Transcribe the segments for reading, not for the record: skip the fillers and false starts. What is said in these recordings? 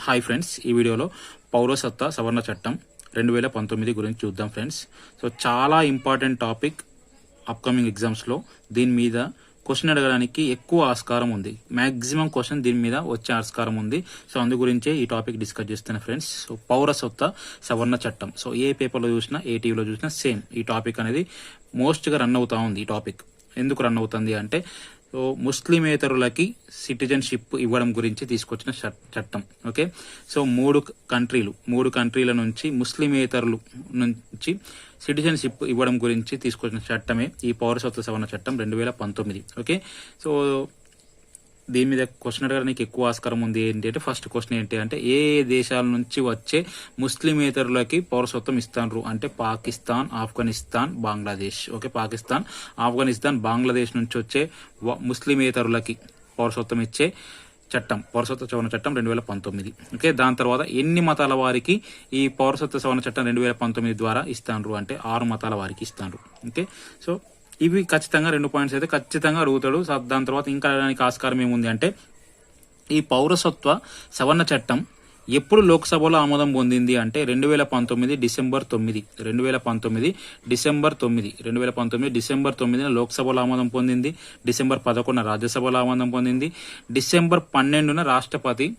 Hi friends, ఈ వీడియోలో పౌరసత్వ సవరణ చట్టం 2019 గురించి చూద్దాం ఫ్రెండ్స్. సో చాలా ఇంపార్టెంట్ టాపిక్. అప్కమింగ్ ఎగ్జామ్స్లో దీని మీద క్వశ్చన్ అడగడానికి ఎక్కువ ఆస్కారం ఉంది. మ్యాక్సిమం క్వశ్చన్ దీని మీద వచ్చే ఆస్కారం ఉంది. సో అందు గురించే ఈ టాపిక్ డిస్కస్ చేస్తున్నా ఫ్రెండ్స్. సో పౌరసత్వ సవరణ చట్టం, సో ఏ పేపర్లో చూసినా ఏ టీవీలో చూసినా సేమ్ ఈ టాపిక్ అనేది మోస్ట్గా రన్ అవుతా ఉంది. ఈ టాపిక్ ఎందుకు రన్ అవుతుంది అంటే, సో ముస్లిమేతరులకి సిటిజన్షిప్ ఇవ్వడం గురించి తీసుకొచ్చిన చట్టం. ఓకే, సో మూడు కంట్రీల నుంచి ముస్లిమేతరుల నుంచి సిటిజన్షిప్ ఇవ్వడం గురించి తీసుకొచ్చిన చట్టమే ఈ పౌరసత్వ సవరణ చట్టం 2019. ఓకే, సో దీని మీద క్వశ్చన్ అడగడానికి ఎక్కువ ఆస్కారం ఉంది. ఏంటి అంటే, ఫస్ట్ క్వశ్చన్ ఏంటి అంటే, ఏ దేశాల నుంచి వచ్చే ముస్లిమేతరులకి పౌరసత్వం ఇస్తాను అంటే పాకిస్తాన్, ఆఫ్ఘనిస్తాన్, బంగ్లాదేశ్. ఓకే, పాకిస్తాన్, ఆఫ్ఘనిస్తాన్, బంగ్లాదేశ్ నుంచి వచ్చే ముస్లిమేతరులకి పౌరసత్వం ఇచ్చే చట్టం పౌరసత్వ సవరణ చట్టం 2019. ఓకే, దాని తర్వాత ఎన్ని మతాల వారికి ఈ పౌరసత్వ సవరణ చట్టం 2019 ద్వారా ఇస్తాను అంటే 6 మతాల వారికి ఇస్తాను. ఓకే, సో ఇవి ఖచ్చితంగా 2 పాయింట్స్ అయితే ఖచ్చితంగా అడుగుతాడు. దాని తర్వాత ఇంకా అడగడానికి ఆస్కారం ఏముంది అంటే, ఈ పౌరసత్వ సవరణ చట్టం ఎప్పుడు లోక్సభలో ఆమోదం పొందింది అంటే 2019 డిసెంబర్ 9. 2019 డిసెంబర్ 9 లోక్సభలో ఆమోదం పొందింది. డిసెంబర్ 11 రాజ్యసభలో ఆమోదం పొందింది. డిసెంబర్ 12 రాష్ట్రపతి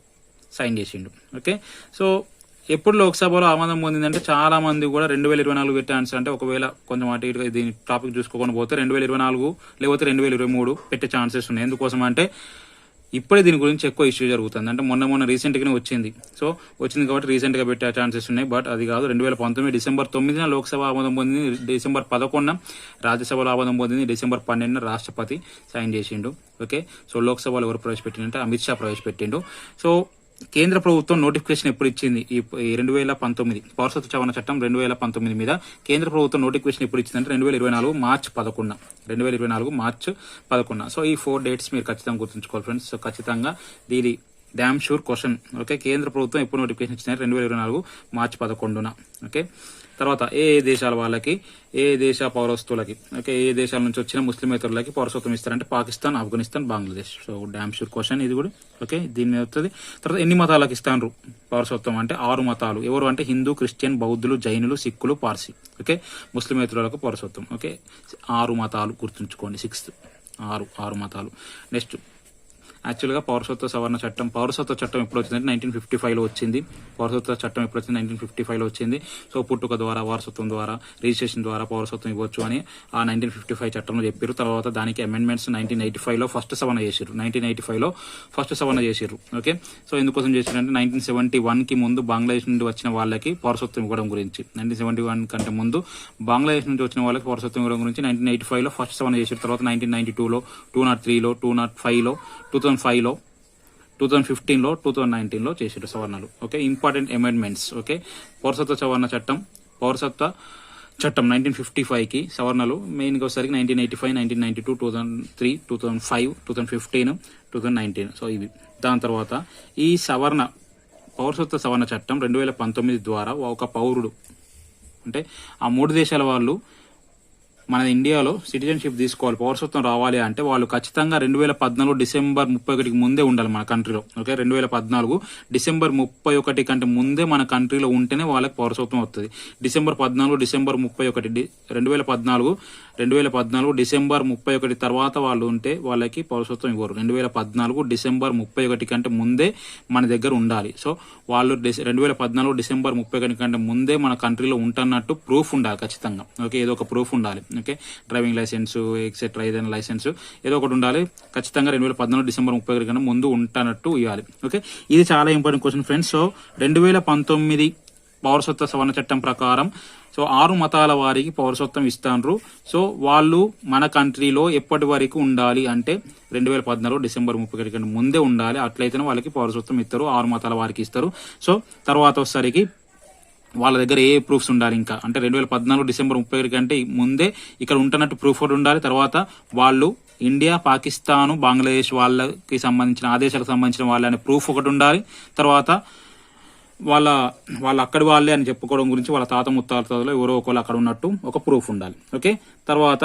సైన్ చేసిండు. ఓకే, సో ఎప్పుడు లోక్సభలో ఆమోదం పొందిందంటే, చాలా మంది కూడా 2024 పెట్టే ఆన్సర్ అంటే, ఒకవేళ కొంచెం అటు ఇటుగా దీని టాపిక్ చూసుకోకుండా పోతే 2024 లేకపోతే 2023 పెట్టే ఛాన్సెస్ ఉన్నాయి. ఎందుకోసం అంటే, ఇప్పుడే దీని గురించి ఎక్కువ ఇష్యూ జరుగుతుంది. అంటే మొన్న రీసెంట్గానే వచ్చింది. సో వచ్చింది కాబట్టి రీసెంట్గా పెట్టే ఛాన్సెస్ ఉన్నాయి. బట్ అది కాదు, 2019 డిసెంబర్ 9 లోక్సభ ఆమోదం పొందింది. డిసెంబర్ 11 రాజ్యసభలో ఆమోదం పొందింది. డిసెంబర్ 12 రాష్ట్రపతి సైన్ చేసిండు. ఓకే, సో లోక్సభలో ఎవరు ప్రవేశపెట్టిందంటే అమిత్ షా ప్రవేశపెట్టిండు. సో కేంద్ర ప్రభుత్వం నోటిఫికేషన్ ఎప్పుడు ఇచ్చింది? ఈ 2019 పౌరసత్వ సవరణ చట్టం 2019 మీద కేంద్ర ప్రభుత్వం నోటిఫికేషన్ ఎప్పుడు ఇచ్చిందంటే 2024 మార్చ్ 11. సో ఈ 4 డేట్స్ మీరు ఖచ్చితంగా గుర్తుంచుకోవాలి ఫ్రెండ్స్. సో ఖచ్చితంగా దీని డ్యామ్ షూర్ క్వశ్చన్. ఓకే, కేంద్ర ప్రభుత్వం ఎప్పుడు నోటిఫికేషన్ ఇచ్చిందంటే 2024 మార్చ్ 11. ఓకే, తర్వాత ఏ దేశాల వాళ్ళకి, ఏ దేశ పౌరస్తులకి, ఓకే, ఏ దేశాల నుంచి వచ్చిన ముస్లిమేతరులకి పౌరసత్వం ఇస్తారంటే Pakistan, Afghanistan, Bangladesh. So damn sure question ఇది కూడా. ఓకే, దీని మీద వస్తుంది. తర్వాత ఎన్ని మతాలకు ఇస్తాను పౌరసత్వం అంటే 6 మతాలు. ఎవరు అంటే హిందూ, క్రిస్టియన్, బౌద్ధులు, జైనులు, సిక్కులు, పార్సీ. ఓకే, ముస్లిమేతరులకు పౌరసత్వం. ఓకే, 6 మతాలు గుర్తుంచుకోండి. 6 మతాలు. నెక్స్ట్, యాక్చువల్గా పౌరసత్వ చట్టం ఎప్పుడు వచ్చిందంటే 1955లో వచ్చింది. పౌరసత్వ చట్టం ఎప్పుడు వచ్చింది? 1955లో వచ్చింది. సో పుట్టుక ద్వారా, వారసత్వం ద్వారా, రిజిస్ట్రేషన్ ద్వారా పౌరసత్వం ఇవ్వచ్చు అని ఆ 1955 చట్టంలో చెప్పారు. తర్వాత దానికి అమెండ్మెంట్స్ 1985లో ఫస్ట్ సవరణ చేశారు. ఓకే, సో ఎందుకోసం చేశారంటే 1971కి ముందు బంగ్లాదేశ్ నుండి వచ్చిన వాళ్ళకి పౌరసత్వం ఇవ్వడం గురించి, 1971 కంటే ముందు బంగ్లాదేశ్ నుంచి వచ్చిన వాళ్ళకి పౌరసత్వం ఇవ్వడం గురించి 1985లో ఫస్ట్ సవరణ చేశారు. తర్వాత 1992లో, 203లో, 205లో, 2005లో, 2015లో, 2019లో చేసారు సవరణలు. Okay, important amendments. ఓకే, పౌరసత్వ 1955కి సవరణలు మెయిన్గా వచ్చేసరికి 1985, 1992, 2003, 2005, 2015, 2019. సో ఇవి. దాని తర్వాత ఈ పౌరసత్వ సవరణ చట్టం 2019 ద్వారా ఒక పౌరుడు అంటే ఆ 3 దేశాల వాళ్ళు మన ఇండియాలో సిటిజన్షిప్ తీసుకోవాలి, పౌరసత్వం రావాలి అంటే వాళ్ళు ఖచ్చితంగా 2014 డిసెంబర్ 31కి ముందే ఉండాలి మన కంట్రీలో. ఓకే, 2014 డిసెంబర్ 31 కంటే ముందే మన కంట్రీలో ఉంటేనే వాళ్ళకి పౌరసత్వం వస్తుంది. డిసెంబర్ 31 2014 డిసెంబర్ 31 తర్వాత వాళ్ళు ఉంటే వాళ్ళకి పౌరసత్వం ఇవ్వరు. 2014 డిసెంబర్ 31 కంటే ముందే మన దగ్గర ఉండాలి. సో వాళ్ళు 2014 డిసెంబర్ 31 కంటే ముందే మన కంట్రీలో ఉంటున్నట్టు ప్రూఫ్ ఉండాలి ఖచ్చితంగా. ఓకే, ఏదో ఒక ప్రూఫ్ ఉండాలి. ఓకే, డ్రైవింగ్ లైసెన్స్ ఎక్సెట్రా ఏదైనా లైసెన్స్ ఏదో ఒకటి ఉండాలి ఖచ్చితంగా. 2014 డిసెంబర్ 31 కంటే ముందు ఉంటున్నట్టు ఇవ్వాలి. ఓకే, ఇది చాలా ఇంపార్టెంట్ క్వశ్చన్ ఫ్రెండ్స్. సో 2019 పౌరసత్వ సవరణ చట్టం ప్రకారం 6 మతాల వారికి పౌరసత్వం ఇస్తాండ్రు. సో వాళ్ళు మన కంట్రీలో ఎప్పటి వరకు ఉండాలి అంటే 2014 డిసెంబర్ 31 కంటే ముందే ఉండాలి. అట్లయితేనే వాళ్ళకి పౌరసత్వం ఇస్తారు. 6 మతాల వారికి ఇస్తారు. సో తర్వాత వచ్చేసరికి వాళ్ళ దగ్గర ఏ ప్రూఫ్స్ ఉండాలి ఇంకా అంటే 2014 డిసెంబర్ 31 కంటే ముందే ఇక్కడ ఉంటున్నట్టు ప్రూఫ్ ఒకటి ఉండాలి. తర్వాత వాళ్ళు ఇండియా, పాకిస్తాను, బంగ్లాదేశ్ వాళ్ళకి సంబంధించిన ఆ దేశాలకు సంబంధించిన వాళ్ళని ప్రూఫ్ ఒకటి ఉండాలి. తర్వాత వాళ్ళ అక్కడి వాళ్ళే అని చెప్పుకోవడం గురించి వాళ్ళ తాత ముత్తాతలో ఎవరో ఒకళ్ళు అక్కడ ఉన్నట్టు ఒక ప్రూఫ్ ఉండాలి. ఓకే, తర్వాత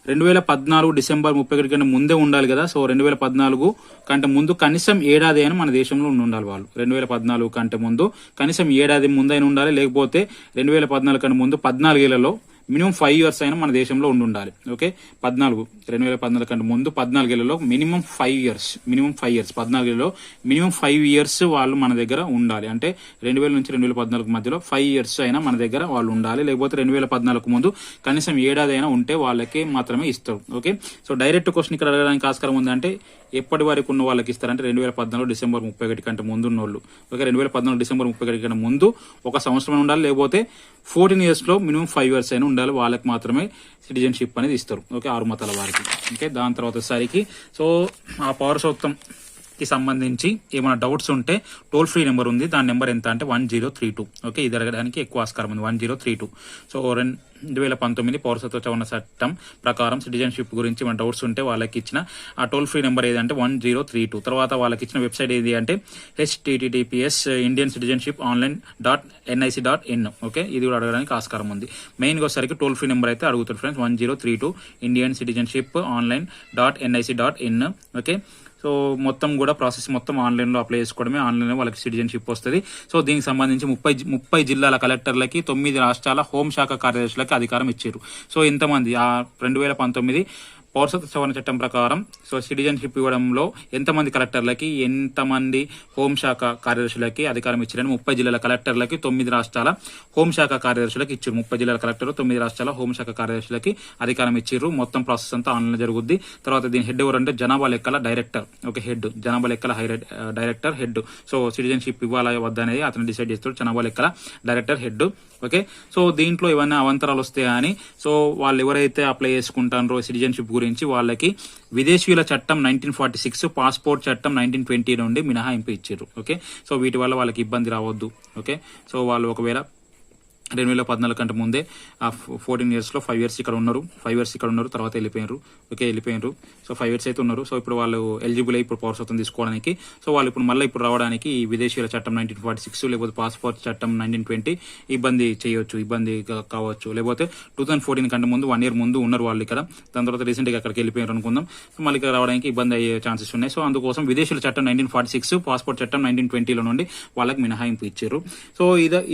2014 డిసెంబర్ 31 కంటే ముందే ఉండాలి కదా. సో 2014 కంటే ముందు కనీసం ఏడాది అయినా మన దేశంలో ఉండాలి వాళ్ళు. 2014 కంటే ముందు కనీసం ఏడాది ముందైనా ఉండాలి. లేకపోతే 2014 కంటే ముందు 14 ఏళ్లలో మినిమం 5 years అయినా మన దేశంలో ఉండాలి. ఓకే, 2014 కంటే ముందు 14 ఏళ్లలో మినిమం 5 years 14 ఏళ్లలో మినిమం 5 years వాళ్ళు మన దగ్గర ఉండాలి. అంటే 2000 నుంచి 2014 మధ్యలో 5 years అయినా మన దగ్గర వాళ్ళు ఉండాలి. లేకపోతే 2014 ముందు కనీసం ఏడాది అయినా ఉంటే వాళ్ళకి మాత్రమే ఇస్తారు. ఓకే, సో డైరెక్ట్ క్వశ్చన్ ఇక్కడ అడగడానికి ఆస్కారం ఉందంటే ఎప్పటి వరకు ఉన్న వాళ్ళకి ఇస్తారంటే 2014 డిసెంబర్ 31 కంటే ముందు ఉన్న వాళ్ళు. ఓకే, 2014 డిసెంబర్ 31 కంటే ముందు 1 సంవత్సరం ఉండాలి. లేకపోతే 14 years లో మినిమం 5 years అయినా ఉండాలి. వాళ్ళకి మాత్రమే సిటిజన్షిప్ అనేది ఇస్తారు. ఓకే, 6 మతాల వారికి. ఓకే, దాని తర్వాత సరికి సో ఆ పౌరసత్వం కి సంబంధించి ఏమైనా డౌట్స్ ఉంటే టోల్ ఫ్రీ నెంబర్ ఉంది. దాని నెంబర్ ఎంత అంటే 1032. ఓకే, ఇది అడగడానికి ఎక్కువ ఆస్కారం ఉంది. 1032. సో 2019 పౌరసత్వ సవరణ చట్టం ప్రకారం సిటిజన్షిప్ గురించి మన డౌట్స్ ఉంటే వాళ్ళకి ఇచ్చిన ఆ టోల్ ఫ్రీ నెంబర్ ఏదంటే 1032. తర్వాత వాళ్ళకి ఇచ్చిన వెబ్సైట్ ఏది అంటే https indiancitizenship.online.nic.in. ఓకే, ఇది కూడా అడగడానికి ఆస్కారం ఉంది. మెయిన్ గా సరికి టోల్ ఫ్రీ నెంబర్ అయితే అడుగుతారు ఫ్రెండ్స్, 1032 indiancitizenship.online.nic.in. ఓకే, సో మొత్తం కూడా ప్రాసెస్ మొత్తం ఆన్లైన్ లో అప్లై చేసుకోవడమే. ఆన్లైన్ లో వాళ్ళకి సిటిజన్షిప్ వస్తుంది. సో దీనికి సంబంధించి 30 జిల్లాల కలెక్టర్లకి 9 రాష్ట్రాల హోంశాఖ కార్యదర్శులకి అధికారం ఇచ్చారు. సో ఇంతమంది ఆ 2019 పౌరసత్వ సవరణ చట్టం ప్రకారం సో సిటిజన్షిప్ ఇవ్వడంలో ఎంతమంది కలెక్టర్లకి ఎంతమంది హోంశాఖ కార్యదర్శులకి అధికారం ఇచ్చారని 30 జిల్లాల కలెక్టర్లకి 9 రాష్ట్రాల హోంశాఖ కార్యదర్శులకి ఇచ్చారు. 30 జిల్లాల కలెక్టర్ 9 రాష్ట్రాల హోంశాఖ కార్యదర్శులకి అధికారం ఇచ్చారు. మొత్తం ప్రాసెస్ అంతా ఆన్లైన్ జరుగుద్ది. తర్వాత దీని హెడ్ ఎవరంటే జనాభా లెక్కల డైరెక్టర్. ఓకే, హెడ్ జనాభా లెక్కల డైరెక్టర్ హెడ్. సో సిటిజన్షిప్ ఇవ్వాలా వద్ద అనేది అతను డిసైడ్ చేస్తాడు, జనాభా లెక్కల డైరెక్టర్ హెడ్. ఓకే, సో దీంట్లో ఏమైనా అవంతరాలు వస్తాయని సో వాళ్ళు ఎవరైతే అప్లై చేసుకుంటారో సిటిజన్షిప్ గురించి వాళ్ళకి విదేశీయుల చట్టం 1946, పాస్పోర్ట్ చట్టం 1920 నుండి మినహాయింపు ఇచ్చారు. ఓకే, సో వీటి వల్ల వాళ్ళకి ఇబ్బంది రావద్దు. ఓకే, సో వాళ్ళు ఒకవేళ 2014 కంటే ముందే 14 years లో 5 years ఇక్కడ ఉన్నారు, 5 years ఇక్కడ ఉన్నారు, తర్వాత వెళ్ళిపోయారు. ఓకే, వెళ్ళిపోయారు. సో 5 years అయితే ఉన్నారు. సో ఇప్పుడు వాళ్ళు ఎలిజిబుల్ ఇప్పుడు పౌరసత్వం తీసుకోవడానికి. సో వాళ్ళు ఇప్పుడు మళ్ళీ ఇప్పుడు రావడానికి ఈ విదేశీయుల చట్టం 1946 లేకపోతే పాస్పోర్ట్ చట్టం 1920 ఇబ్బంది చేయొచ్చు, ఇబ్బంది కావచ్చు. లేకపోతే 2014 కంటే ముందు 1 year ముందు ఉన్నారు వాళ్ళు ఇక్కడ, దాని తర్వాత రీసెంట్ గా అక్కడికి వెళ్ళిపోయారు అనుకుందాం. సో మళ్ళీ ఇక్కడ రావడానికి ఇబ్బంది అయ్యే ఛాన్సెస్ ఉన్నాయి. సో అందుకోసం విదేశీయుల చట్టం 1946, పాస్పోర్ట్ చట్టం 1920 నుండి వాళ్ళకి మినహాయింపు ఇచ్చారు. సో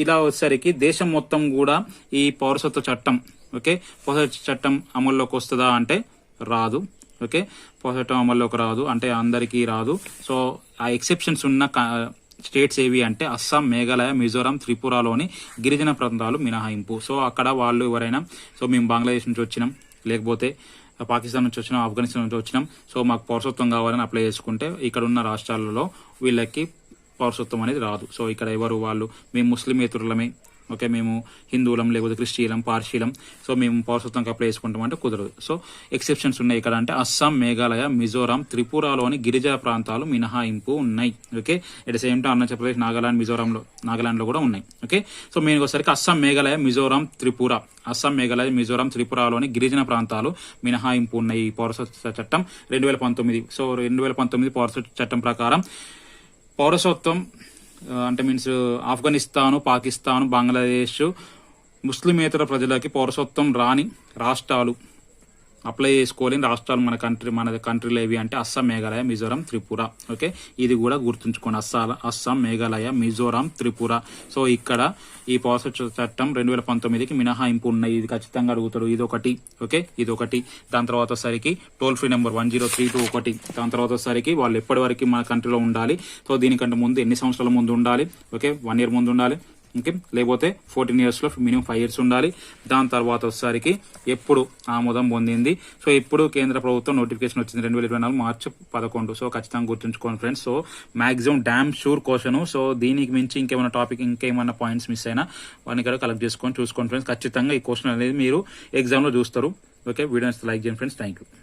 ఇలా వచ్చేసరికి దేశం మొత్తం కూడా ఈ పౌరసత్వ చట్టం ఓకే పౌరసత్వ చట్టం అమల్లోకి వస్తుందా అంటే రాదు. ఓకే, పౌరసత్వం అమల్లోకి రాదు అంటే అందరికీ రాదు. సో ఆ ఎక్సెప్షన్స్ ఉన్న స్టేట్స్ ఏవి అంటే అస్సాం, మేఘాలయ, మిజోరాం, త్రిపురలోని గిరిజన ప్రాంతాలు మినహాయింపు. సో అక్కడ వాళ్ళు ఎవరైనా సో మేము బంగ్లాదేశ్ నుంచి వచ్చినాం, లేకపోతే పాకిస్తాన్ నుంచి వచ్చినాం, ఆఫ్ఘనిస్తాన్ నుంచి వచ్చినాం, సో మాకు పౌరసత్వం కావాలని అప్లై చేసుకుంటే ఇక్కడ ఉన్న రాష్ట్రాలలో వీళ్ళకి పౌరసత్వం అనేది రాదు. సో ఇక్కడ ఎవరు వాళ్ళు మేము ముస్లిమేతరులమే, ఓకే మేము హిందువులం లేకపోతే క్రిస్టియలం, పార్షీలం, సో మేము పౌరసత్వంకి అప్లై చేసుకుంటాం అంటే కుదరదు. సో ఎక్సెప్షన్స్ ఉన్నాయి ఇక్కడ అంటే అస్సాం, మేఘాలయ, మిజోరాం, త్రిపురలోని గిరిజన ప్రాంతాలు మినహాయింపు ఉన్నాయి. Okay, at the same time Arunachal Pradesh, Nagaland లో కూడా ఉన్నాయి. ఓకే, సో మెయిన్ వచ్చేసరికి అస్సాం, మేఘాలయ, మిజోరాం, త్రిపుర, అస్సాం, మేఘాలయ, మిజోరాం, త్రిపురలోని గిరిజన ప్రాంతాలు మినహాయింపు ఉన్నాయి ఈ పౌరసత్వ చట్టం 2019. సో 2019 పౌరసత్వ చట్టం ప్రకారం పౌరసత్వం అంటే మీన్స్ ఆఫ్ఘనిస్తాను, పాకిస్తాన్, బంగ్లాదేశ్ ముస్లిమేతర ప్రజలకి పౌరసత్వం రాని రాష్ట్రాలు అప్లై చేసుకోలేని రాష్ట్రాలు మన కంట్రీలో ఏవి అంటే అస్సాం, మేఘాలయ, మిజోరాం, త్రిపుర. ఓకే, ఇది కూడా గుర్తుంచుకోండి, అస్సాం, మేఘాలయ, మిజోరాం, త్రిపుర. సో ఇక్కడ ఈ పౌరసత్వ చట్టం 2019కి మినహాయింపు ఉన్నాయి. ఇది ఖచ్చితంగా అడుగుతాడు. ఇదొకటి. ఓకే, ఇదొకటి. దాని తర్వాత వచ్చేసరికి టోల్ ఫ్రీ నెంబర్ 1032 ఒకటి. దాని తర్వాత వచ్చేసరికి వాళ్ళు ఎప్పటి వరకు మన కంట్రీలో ఉండాలి, సో దీనికంటే ముందు ఎన్ని సంవత్సరాల ముందు ఉండాలి, ఓకే 1 year ముందు ఉండాలి, ఓకే లేకపోతే 14 years లో మినిమం 5 years ఉండాలి. దాని తర్వాత వచ్చేసరికి ఎప్పుడు ఆమోదం పొందింది. సో ఇప్పుడు కేంద్ర ప్రభుత్వం నోటిఫికేషన్ వచ్చింది 2024 మార్చి 11. సో ఖచ్చితంగా గుర్తుంచుకోండి friends. So maximum damn sure question. So దీనికి మించి ఇంకేమైనా టాపిక్ ఇంకేమైనా పాయింట్స్ మిస్ అయినా వాటిని కూడా కలెక్ట్ చేసుకొని చూసుకోండి ఫ్రెండ్స్. ఖచ్చితంగా ఈ క్వశ్చన్ అనేది మీరు ఎగ్జామ్ లో చూస్తారు. ఓకే, వీడియోస్ లైక్ చేయండి ఫ్రెండ్స్. Thank you.